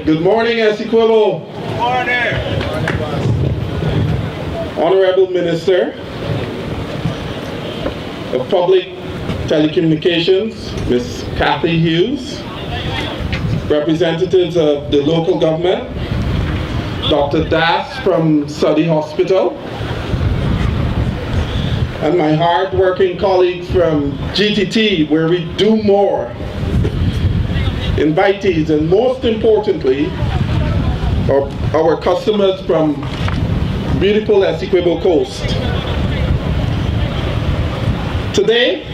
Good morning, Essequibo. Good morning. Honorable Minister of Public Telecommunications, Ms. Kathy Hughes, representatives of the local government, Dr. Das from Suddy Hospital, and my hard-working colleagues from GTT, where we do more, invitees, and most importantly, our customers from beautiful Essequibo Coast. Today,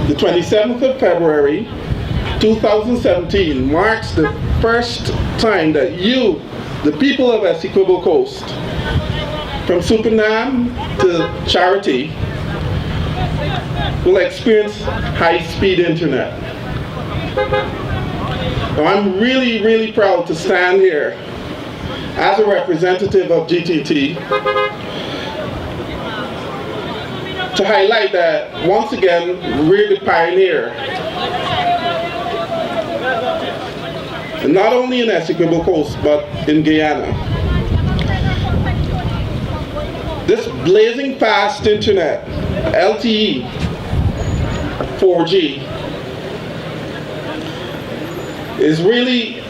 the 27th of February, 2017, marks the first time that you, the people of Essequibo Coast, from Supernam to Charity, will experience high-speed internet. Now, I'm really proud to stand here as a representative of GTT to highlight that, once again, we're the pioneer. And not only in Essequibo Coast, but in Guyana. This blazing fast internet, LTE, 4G, is really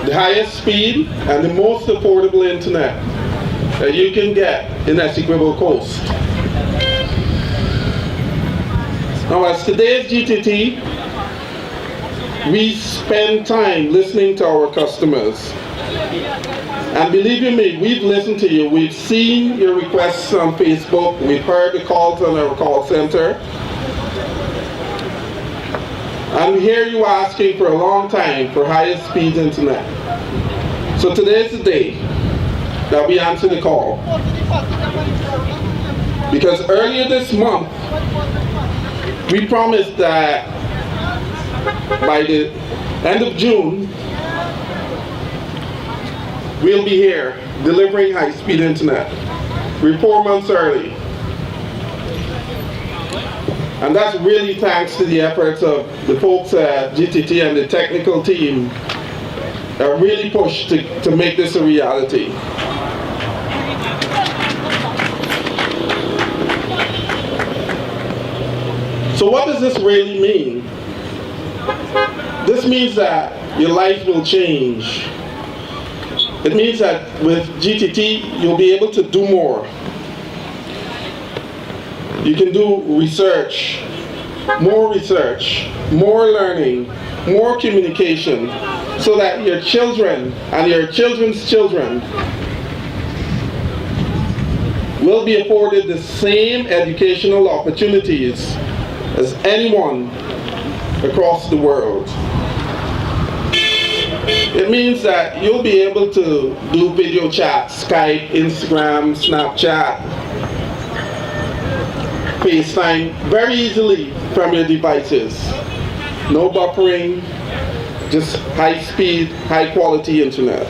the highest speed and the most affordable internet that you can get in Essequibo Coast. Now, as today's GTT, we spend time listening to our customers. And believe you me, we've listened to you. We've seen your requests on Facebook. We've heard the calls on our call center. And hear you asking for a long time for highest speed internet. So today's the day that we answer the call. Because earlier this month, we promised that by the end of June, we'll be here delivering high-speed internet. We're 4 months early. And that's really thanks to the efforts of the folks at GTT and the technical team that really pushed to make this a reality. So what does this really mean? This means that your life will change. It means that with GTT, you'll be able to do more. You can do research, more learning, more communication, so that your children and your children's children will be afforded the same educational opportunities as anyone across the world. It means that you'll be able to do video chat, Skype, Instagram, Snapchat, FaceTime very easily from your devices. No buffering, just high-speed, high-quality internet.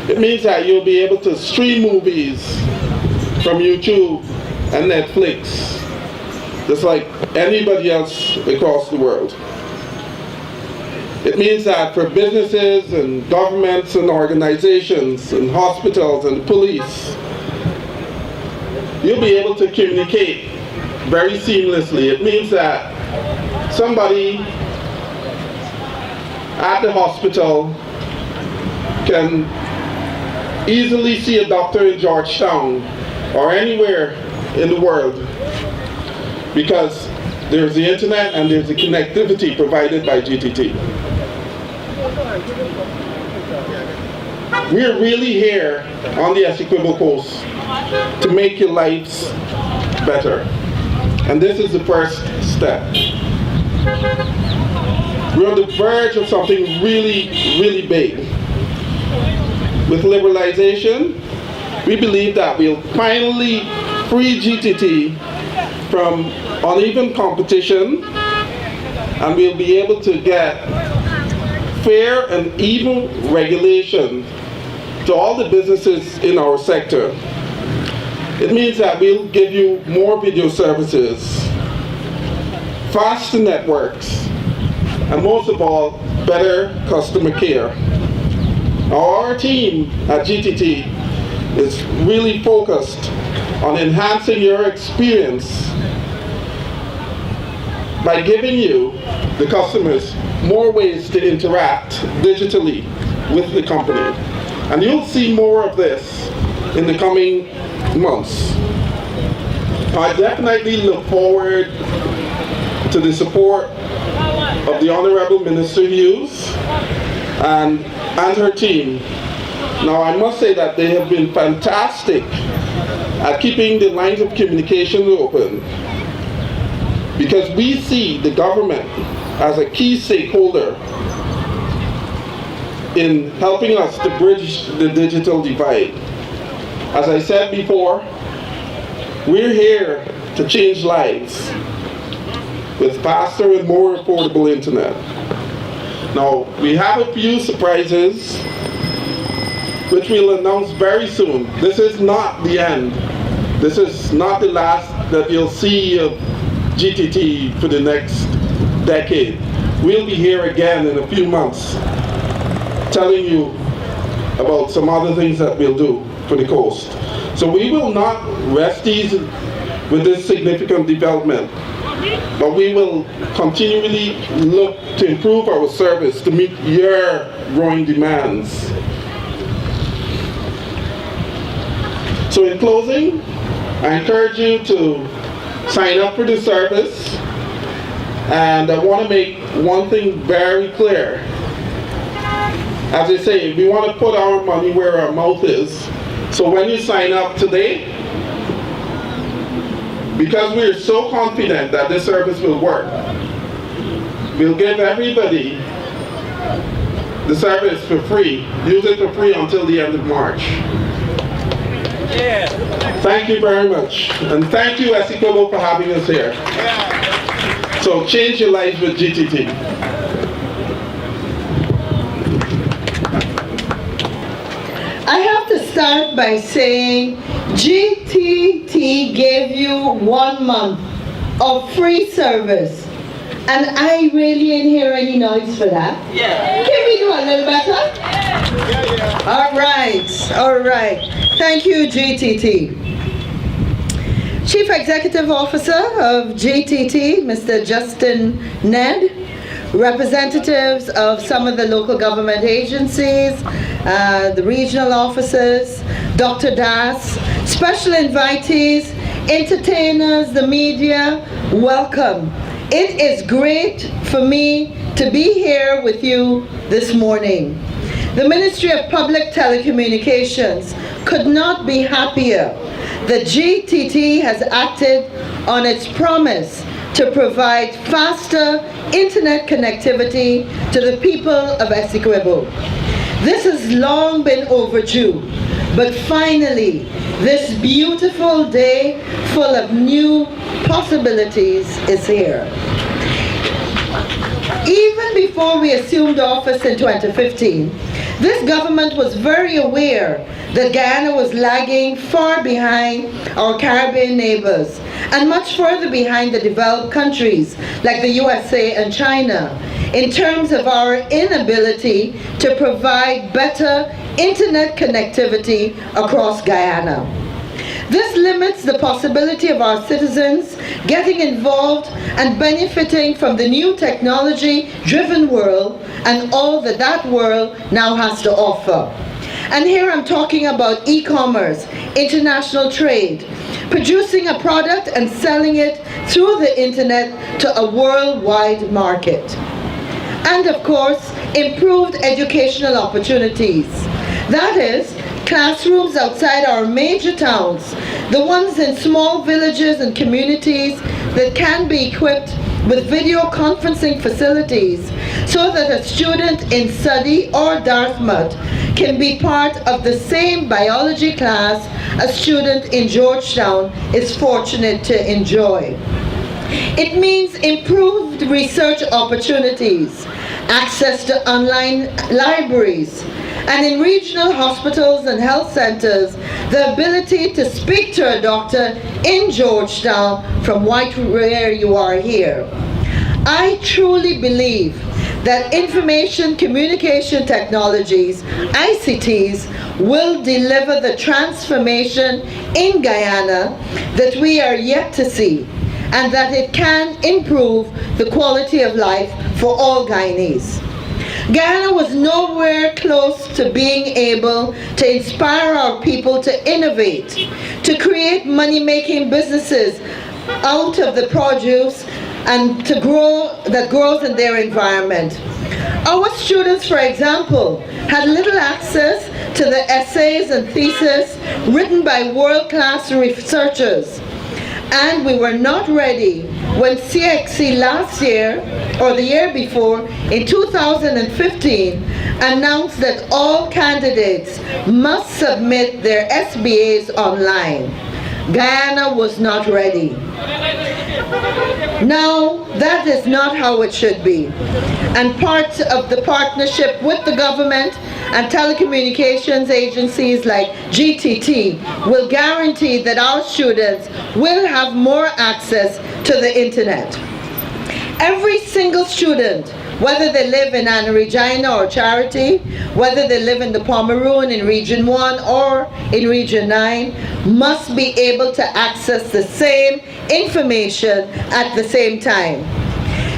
It means that you'll be able to stream movies from YouTube and Netflix, just like anybody else across the world. It means that for businesses and governments and organizations and hospitals and police, you'll be able to communicate very seamlessly. It means that somebody at the hospital can easily see a doctor in Georgetown or anywhere in the world because there's the internet and there's the connectivity provided by GTT. We're really here on the Essequibo Coast to make your lives better. And this is the first step. We're on the verge of something really big. With liberalization, we believe that we'll finally free GTT from uneven competition, and we'll be able to get fair and even regulation to all the businesses in our sector. It means that we'll give you more video services, faster networks, and most of all, better customer care. Our team at GTT is really focused on enhancing your experience by giving you, the customers, more ways to interact digitally with the company. And you'll see more of this in the coming months. I definitely look forward to the support of the Honorable Minister Hughes and her team. Now, I must say that they have been fantastic at keeping the lines of communication open, because we see the government as a key stakeholder in helping us to bridge the digital divide. As I said before, we're here to change lives with faster and more affordable internet. Now, we have a few surprises which we'll announce very soon. This is not the end. This is not the last that you'll see of GTT for the next decade. We'll be here again in a few months telling you about some other things that we'll do for the coast. So we will not rest easy with this significant development, but we will continually look to improve our service to meet your growing demands. So in closing, I encourage you to sign up for the service, and I want to make one thing very clear. As I say, we want to put our money where our mouth is. So when you sign up today, because we're so confident that this service will work, we'll give everybody the service for free. Use it for free until the end of March. Yeah. Thank you very much. And thank you, Essequibo, for having us here. Yeah. So change your lives with GTT. I have to start by saying GTT gave you 1 month of free service, and I really didn't hear any noise for that. Yeah. Can we do a little better? Yeah. All right. Thank you, GTT. Chief Executive Officer of GTT, Mr. Justin Ned, representatives of some of the local government agencies, the regional officers, Dr. Das, special invitees, entertainers, the media, welcome. It is great for me to be here with you this morning. The Ministry of Public Telecommunications could not be happier that GTT has acted on its promise to provide faster internet connectivity to the people of Essequibo. This has long been overdue, but finally, this beautiful day full of new possibilities is here. Even before we assumed office in 2015, this government was very aware that Guyana was lagging far behind our Caribbean neighbors and much further behind the developed countries like the USA and China in terms of our inability to provide better internet connectivity across Guyana. This limits the possibility of our citizens getting involved and benefiting from the new technology-driven world and all that that world now has to offer. And here I'm talking about e-commerce, international trade, producing a product and selling it through the internet to a worldwide market. And of course, improved educational opportunities. That is, classrooms outside our major towns, the ones in small villages and communities that can be equipped with video conferencing facilities so that a student in Suddy or Dartmouth can be part of the same biology class a student in Georgetown is fortunate to enjoy. It means improved research opportunities, access to online libraries, and in regional hospitals and health centers, the ability to speak to a doctor in Georgetown from where you are here. I truly believe that information communication technologies, ICTs, will deliver the transformation in Guyana that we are yet to see, and that it can improve the quality of life for all Guyanese. Guyana was nowhere close to being able to inspire our people to innovate, to create money-making businesses out of the produce and to that grows in their environment. Our students, for example, had little access to the essays and theses written by world-class researchers. And we were not ready when CXC last year, or the year before, in 2015, announced that all candidates must submit their SBAs online. Guyana was not ready. Now, that is not how it should be. And part of the partnership with the government and telecommunications agencies like GTT will guarantee that our students will have more access to the internet. Every single student, whether they live in Anna Regina or Charity, whether they live in the Pomeroon in Region 1 or in Region 9, must be able to access the same information at the same time.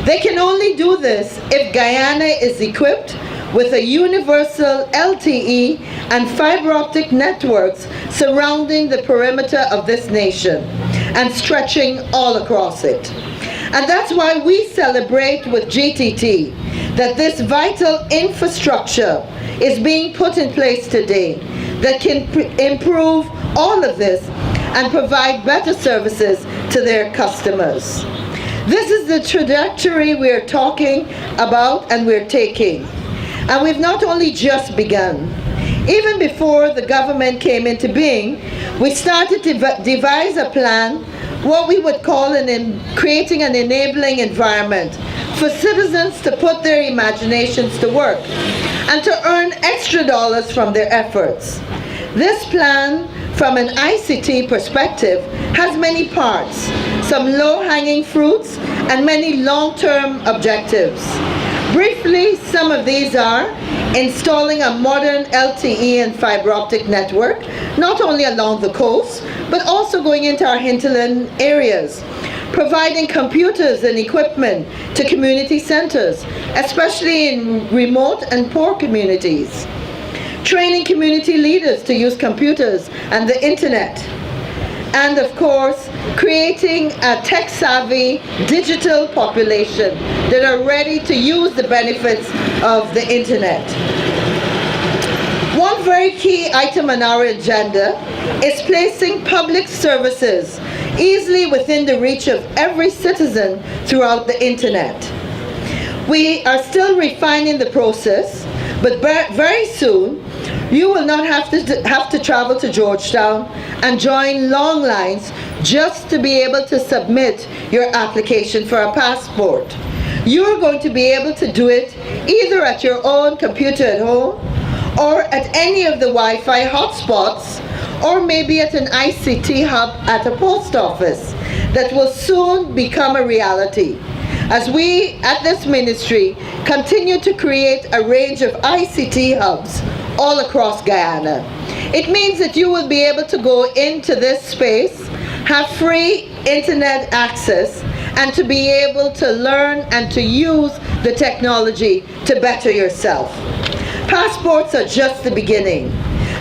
They can only do this if Guyana is equipped with a universal LTE and fiber optic networks surrounding the perimeter of this nation and stretching all across it. And that's why we celebrate with GTT that this vital infrastructure is being put in place today that can improve all of this and provide better services to their customers. This is the trajectory we're talking about and we're taking. And we've not only just begun. Even before the government came into being, we started to devise a plan, what we would call creating an enabling environment for citizens to put their imaginations to work and to earn extra dollars from their efforts. This plan, from an ICT perspective, has many parts, some low-hanging fruits and many long-term objectives. Briefly, some of these are installing a modern LTE and fiber optic network, not only along the coast, but also going into our hinterland areas, providing computers and equipment to community centers, especially in remote and poor communities, training community leaders to use computers and the internet, and of course, creating a tech-savvy digital population that are ready to use the benefits of the internet. One very key item on our agenda is placing public services easily within the reach of every citizen throughout the internet. We are still refining the process, but very soon, you will not have to travel to Georgetown and join long lines just to be able to submit your application for a passport. You're going to be able to do it either at your own computer at home or at any of the Wi-Fi hotspots, or maybe at an ICT hub at a post office that will soon become a reality as we at this ministry continue to create a range of ICT hubs all across Guyana. It means that you will be able to go into this space, have free internet access, and to be able to learn and to use the technology to better yourself. Passports are just the beginning.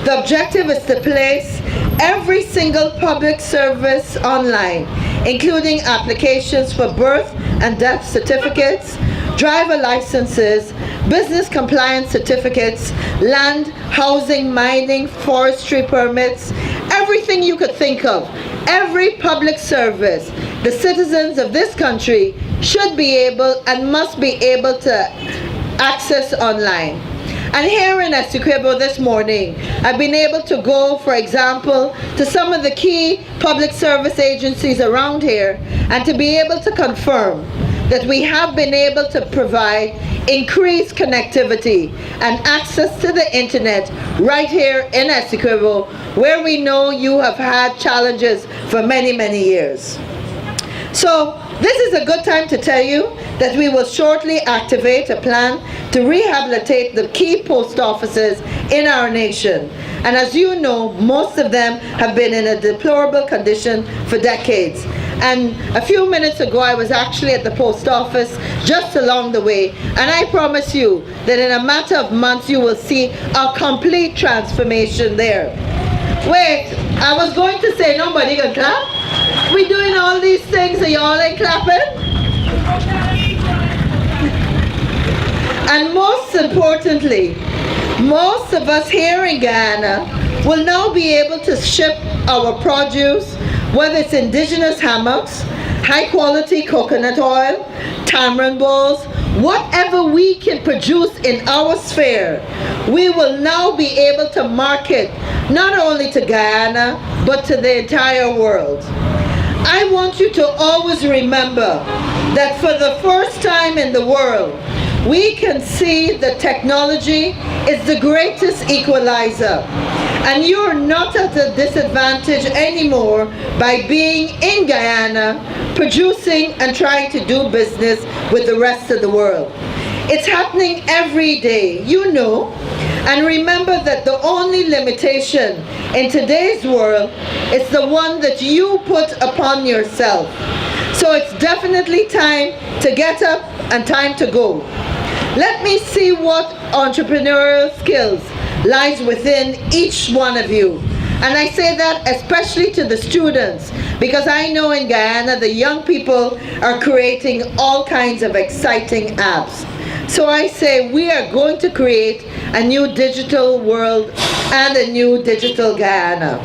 The objective is to place every single public service online, including applications for birth and death certificates, driver licenses, business compliance certificates, land, housing, mining, forestry permits, everything you could think of. Every public service the citizens of this country should be able and must be able to access online. And here in Essequibo this morning, I've been able to go, for example, to some of the key public service agencies around here and to be able to confirm that we have been able to provide increased connectivity and access to the internet right here in Essequibo, where we know you have had challenges for many, many years. So this is a good time to tell you that we will shortly activate a plan to rehabilitate the key post offices in our nation. And as you know, most of them have been in a deplorable condition for decades. And a few minutes ago, I was actually at the post office just along the way, and I promise you that in a matter of months, you will see a complete transformation there. Wait, I was going to say nobody can clap. We doing all these things and y'all ain't clapping? And most importantly, most of us here in Guyana will now be able to ship our produce, whether it's indigenous hammocks, high quality coconut oil, tamarind balls, whatever we can produce in our sphere, we will now be able to market not only to Guyana, but to the entire world. I want you to always remember that for the first time in the world, we can see that technology is the greatest equalizer. And you're not at a disadvantage anymore by being in Guyana, producing and trying to do business with the rest of the world. It's happening every day, you know. And remember that the only limitation in today's world is the one that you put upon yourself. So it's definitely time to get up and time to go. Let me see what entrepreneurial skills lies within each one of you. And I say that especially to the students, because I know in Guyana the young people are creating all kinds of exciting apps. So I say we are going to create a new digital world and a new digital Guyana.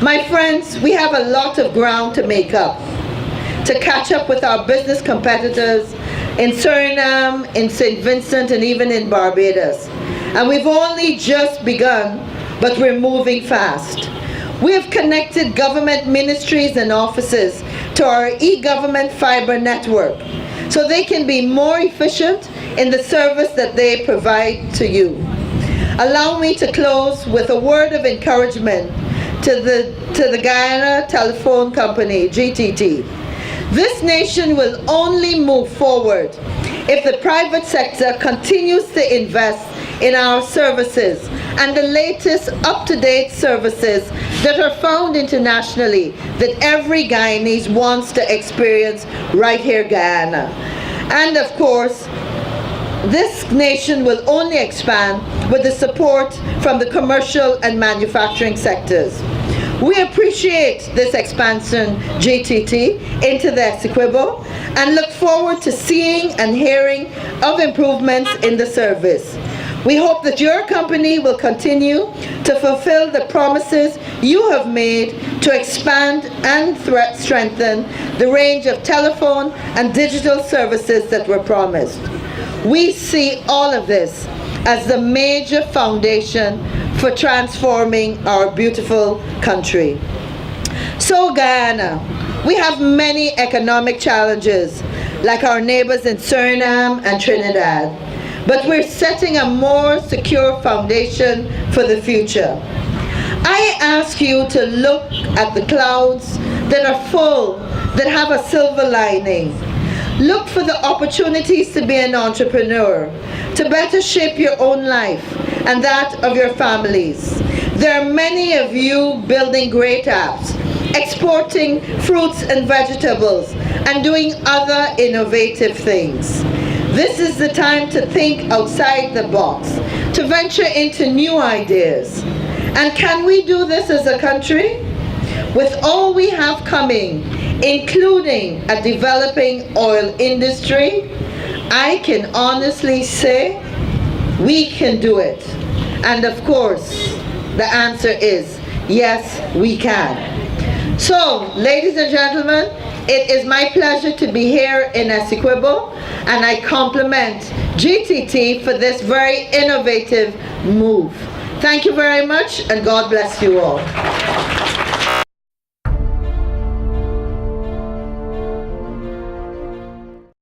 My friends, we have a lot of ground to make up, to catch up with our business competitors in Suriname, in St. Vincent, and even in Barbados. And we've only just begun, but we're moving fast. We have connected government ministries and offices to our e-government fiber network so they can be more efficient in the service that they provide to you. Allow me to close with a word of encouragement to the Guyana Telephone Company, GTT. This nation will only move forward if the private sector continues to invest in our services and the latest up-to-date services that are found internationally that every Guyanese wants to experience right here in Guyana. And of course, this nation will only expand with the support from the commercial and manufacturing sectors. We appreciate this expansion, GTT, into the Essequibo and look forward to seeing and hearing of improvements in the service. We hope that your company will continue to fulfill the promises you have made to expand and strengthen the range of telephone and digital services that were promised. We see all of this as the major foundation for transforming our beautiful country. So Guyana, we have many economic challenges like our neighbors in Suriname and Trinidad, but we're setting a more secure foundation for the future. I ask you to look at the clouds that are full, that have a silver lining. Look for the opportunities to be an entrepreneur, to better shape your own life and that of your families. There are many of you building great apps, exporting fruits and vegetables, and doing other innovative things. This is the time to think outside the box, to venture into new ideas. And can we do this as a country? With all we have coming, including a developing oil industry, I can honestly say we can do it. And of course, the answer is yes, we can. So, ladies and gentlemen, it is my pleasure to be here in Essequibo, and I compliment GTT for this very innovative move. Thank you very much, and God bless you all.